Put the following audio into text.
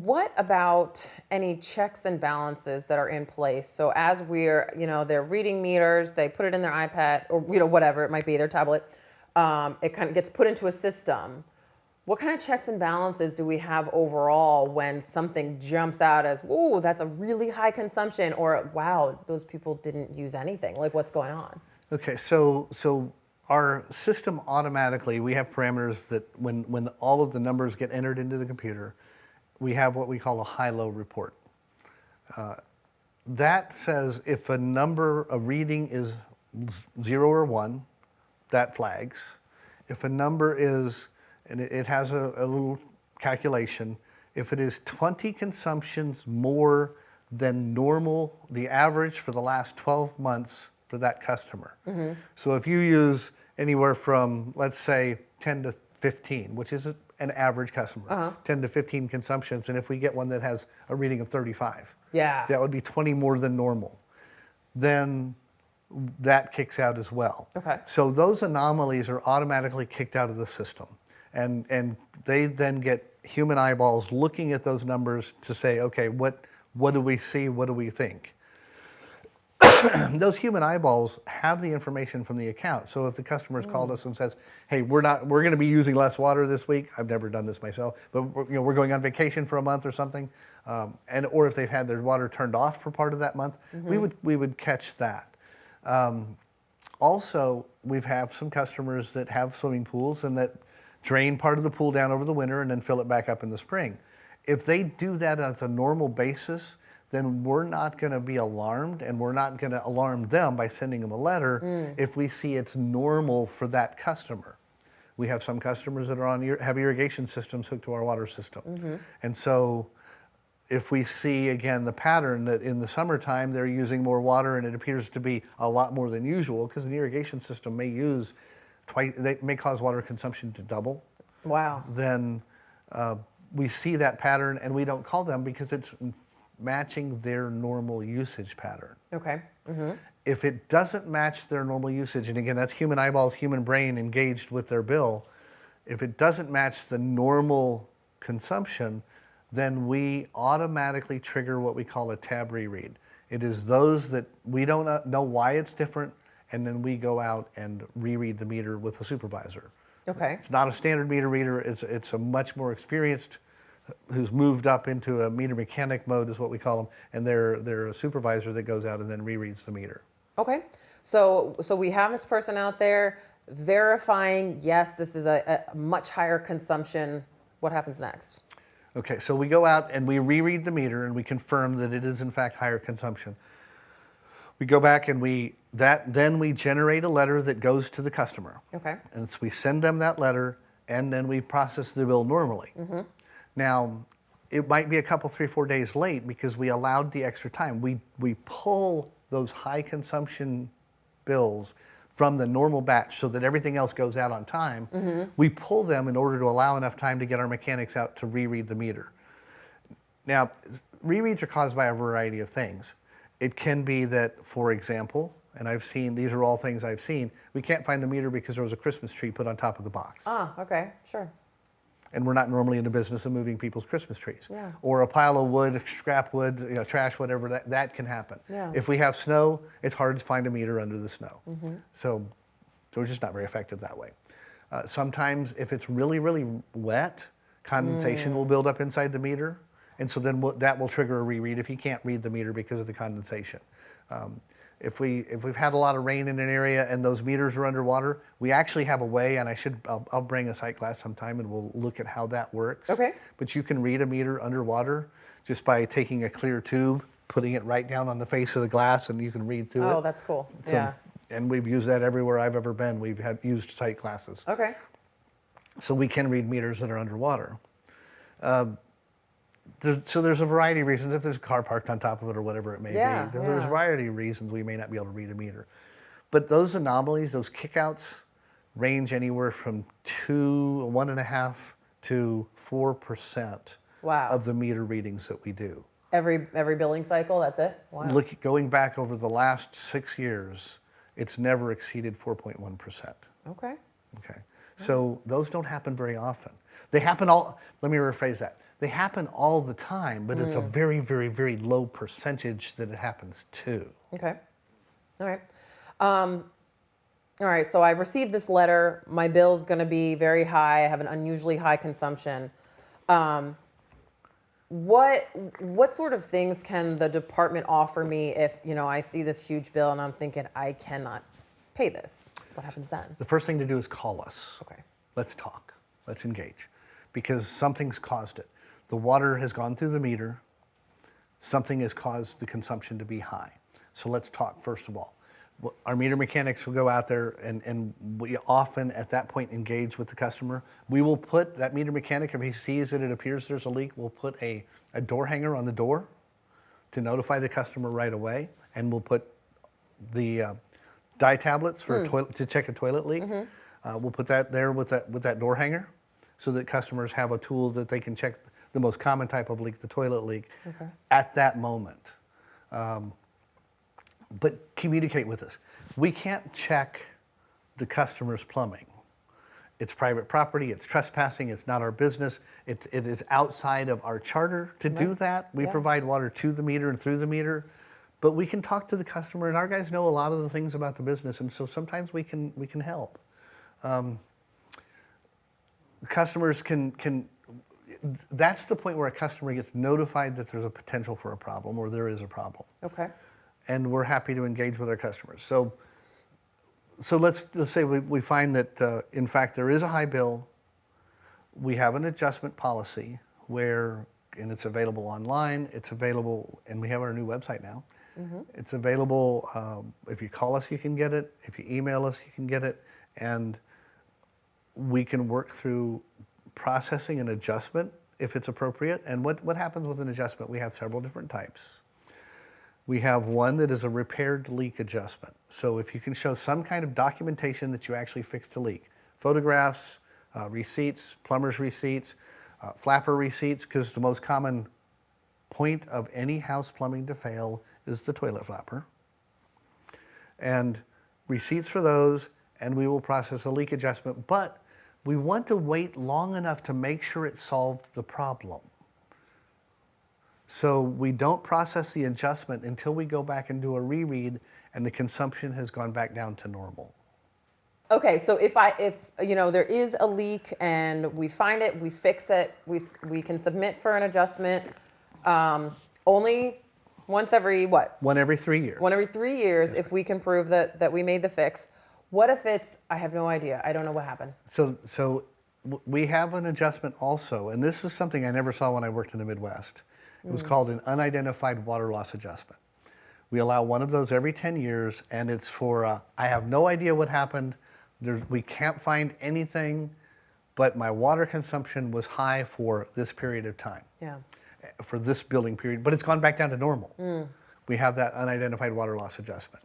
what about any checks and balances that are in place? So as we're, they're reading meters, they put it in their iPad or, whatever it might be, their tablet. It kind of gets put into a system. What kind of checks and balances do we have overall when something jumps out as, "Ooh, that's a really high consumption," or "Wow, those people didn't use anything"? Like, what's going on? Okay, so our system automatically, we have parameters that when all of the numbers get entered into the computer, we have what we call a high-low report. That says if a reading is 0 or 1, that flags. If a number is, and it has a little calculation, if it is 20 consumptions more than normal, the average for the last 12 months for that customer. Mm-hmm. So if you use anywhere from, let's say, 10 to 15, which is an average customer, 10 to 15 consumptions, and if we get one that has a reading of 35, that would be 20 more than normal, then that kicks out as well. Okay. So those anomalies are automatically kicked out of the system. And they then get human eyeballs looking at those numbers to say, okay, what do we see? What do we think? Those human eyeballs have the information from the account. So if the customer's called us and says, "Hey, we're going to be using less water this week," I've never done this myself, but we're going on vacation for a month or something, or if they've had their water turned off for part of that month, we would catch that. Also, we've had some customers that have swimming pools and that drain part of the pool down over the winter and then fill it back up in the spring. If they do that on a normal basis, then we're not going to be alarmed, and we're not going to alarm them by sending them a letter if we see it's normal for that customer. We have some customers that are have irrigation systems hooked to our water system. And so if we see, again, the pattern that in the summertime they're using more water and it appears to be a lot more than usual, because an irrigation system may use twice, they may cause water consumption to double. Wow. Then we see that pattern and we don't call them because it's matching their normal usage pattern. Okay. If it doesn't match their normal usage, and again, that's human eyeballs, human brain engaged with their bill, if it doesn't match the normal consumption, then we automatically trigger what we call a tab reread. It is those that we don't know why it's different, and then we go out and reread the meter with a supervisor. Okay. It's not a standard meter reader, it's a much more experienced, who's moved up into a meter mechanic mode is what we call them, and they're a supervisor that goes out and then rereads the meter. Okay. So we have this person out there verifying, yes, this is a much higher consumption. What happens next? Okay, so we go out and we reread the meter and we confirm that it is in fact higher consumption. We go back and then we generate a letter that goes to the customer. Okay. And so we send them that letter and then we process the bill normally. Now, it might be a couple, 3, 4 days late because we allowed the extra time. We pull those high consumption bills from the normal batch so that everything else goes out on time. We pull them in order to allow enough time to get our mechanics out to reread the meter. Now, rereads are caused by a variety of things. It can be that, for example, and these are all things I've seen, we can't find the meter because there was a Christmas tree put on top of the box. Ah, okay, sure. And we're not normally in the business of moving people's Christmas trees. Yeah. Or a pile of wood, scrap wood, trash, whatever, that can happen. Yeah. If we have snow, it's hard to find a meter under the snow. So we're just not very effective that way. Sometimes if it's really, really wet, condensation will build up inside the meter. And so then that will trigger a reread if you can't read the meter because of the condensation. If we've had a lot of rain in an area and those meters are underwater, we actually have a way, and I'll bring a sight glass sometime and we'll look at how that works. Okay. But you can read a meter underwater just by taking a clear tube, putting it right down on the face of the glass, and you can read through it. Oh, that's cool. So, yeah. And we've used that everywhere I've ever been. We've used sight glasses. Okay. So we can read meters that are underwater. So there's a variety of reasons. If there's a car parked on top of it or whatever it may be, there's a variety of reasons we may not be able to read a meter. But those anomalies, those kickouts, range anywhere from 1.5% to 4% of the meter readings that we do. Every billing cycle, that's it? Wow. Going back over the last 6 years, it's never exceeded 4.1%. Okay. Okay. So those don't happen very often. They happen all, let me rephrase that. They happen all the time, but it's a very, very, very low percentage that it happens to. Okay. All right. All right. So I've received this letter. My bill's going to be very high. I have an unusually high consumption. What sort of things can the department offer me if, I see this huge bill and I'm thinking I cannot pay this? What happens then? The first thing to do is call us. Okay. Let's talk. Let's engage. Because something's caused it. The water has gone through the meter. Something has caused the consumption to be high. So let's talk first of all. Our meter mechanics will go out there and we often at that point engage with the customer. We will put that meter mechanic, if he sees that it appears there's a leak, we'll put a door hanger on the door to notify the customer right away. And we'll put the dye tablets for to check a toilet leak. We'll put that there with that door hanger so that customers have a tool that they can check the most common type of leak, the toilet leak, at that moment. But communicate with us. We can't check the customer's plumbing. It's private property, it's trespassing, it's not our business. It is outside of our charter to do that. We provide water to the meter and through the meter, but we can talk to the customer, and our guys know a lot of the things about the business, and so sometimes we can help. Customers can, that's the point where a customer gets notified that there's a potential for a problem or there is a problem. Okay. And we're happy to engage with our customers. So let's say we find that in fact there is a high bill. We have an adjustment policy and it's available online. It's available, and we have our new website now. It's available. If you call us, you can get it. If you email us, you can get it, and we can work through processing an adjustment if it's appropriate. And what happens with an adjustment? We have several different types. We have one that is a repaired leak adjustment. So if you can show some kind of documentation that you actually fixed a leak, photographs, receipts, plumber's receipts, flapper receipts, because the most common point of any house plumbing to fail is the toilet flapper. And receipts for those, and we will process a leak adjustment, but we want to wait long enough to make sure it solved the problem. So we don't process the adjustment until we go back and do a reread and the consumption has gone back down to normal. Okay, so if there is a leak and we find it, we fix it, we can submit for an adjustment only once every what? One every 3 years. One every 3 years, if we can prove that we made the fix. What if I have no idea, I don't know what happened? So we have an adjustment also, and this is something I never saw when I worked in the Midwest. It was called an unidentified water loss adjustment. We allow one of those every 10 years, and it's for, I have no idea what happened. We can't find anything, but my water consumption was high for this period of time. Yeah. For this billing period, but it's gone back down to normal. We have that unidentified water loss adjustment.